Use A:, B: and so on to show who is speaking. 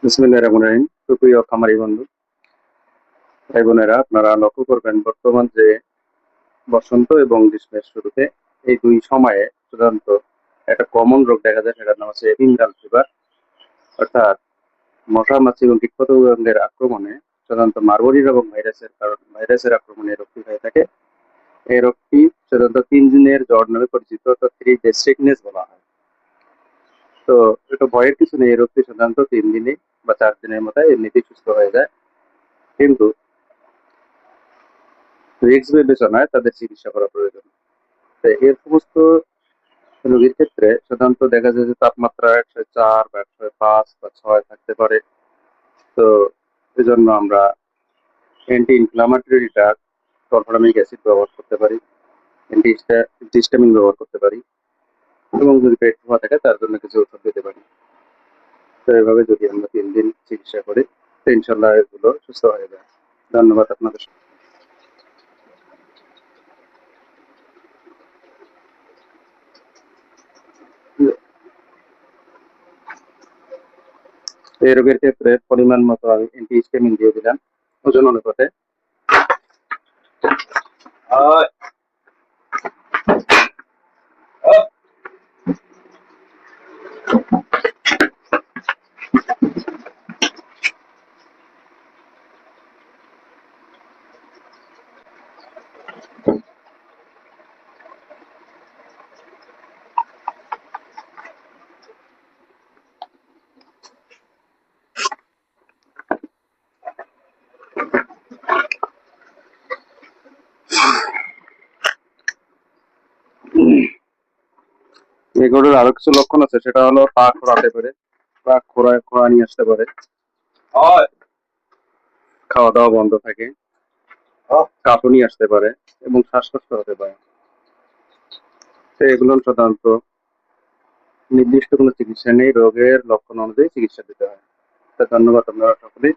A: বিসমিল্লাহির রহমানির রহিম। সুপ্রিয় খামারি বন্ধু, ভাই বোনেরা, আপনারা লক্ষ্য করবেন বর্তমান যে বসন্ত এবং গ্রীষ্মের শুরুতে এই দুই সময়ে সাধারণত একটা কমন রোগ দেখা যায়, সেটার নাম হচ্ছে ইন্ডাল ফিভার। অর্থাৎ মশা মাছি এবং কীটপতঙ্গের আক্রমণে সাধারণত মারবরি এবং ভাইরাসের আক্রমণে এই রোগটি হয়ে থাকে। এই রোগটি সাধারণত 3 দিনের জ্বর নামে পরিচিত, অর্থাৎ 3 ডে সিকনেস বলা হয়। তো এটা ভয়ের কিছু নেই, এই রোগটি সাধারণত 3 দিনে বা 4 দিনের মধ্যে এমনিতেই সুস্থ হয়ে যায়। কিন্তু রিস্ক বিবেচনায় তাদের চিকিৎসা করা প্রয়োজন। তো এর সমস্ত রোগীর ক্ষেত্রে সাধারণত দেখা যায় যে তাপমাত্রা 104 বা 105 বা 6 থাকতে পারে। তো এজন্য আমরা অ্যান্টি ইনফ্লামেটরি ড্রাগ সালফারামিক অ্যাসিড ব্যবহার করতে পারি, অ্যান্টিহিস্টামিন ব্যবহার করতে পারি, এবং যদি পেট ফোঁপা থাকে তার জন্য কিছু ওষুধ দিতে পারি। তো এভাবে যদি আমরা 3 দিন চিকিৎসা করি, তো ইনশাল্লাহ এগুলো সুস্থ হয়ে যায়। ধন্যবাদ আপনাদের। এই রোগের ক্ষেত্রে পরিমাণ মতো আমি অ্যান্টিহিস্টামিন দিয়ে দিলাম ওজন অনুপাতে। এই গরুর আরো কিছু লক্ষণ আছে, সেটা হলো পা খোঁড়াতে পারে, পা খোঁড়া নিয়ে আসতে পারে, খাওয়া দাওয়া বন্ধ থাকে, কাঁপুনি আসতে পারে এবং শ্বাসকষ্ট হতে পারে। তো এগুলো সাধারণত নির্দিষ্ট কোনো চিকিৎসা নেই, রোগের লক্ষণ অনুযায়ী চিকিৎসা দিতে হয়। তো ধন্যবাদ আপনারা সকলেই।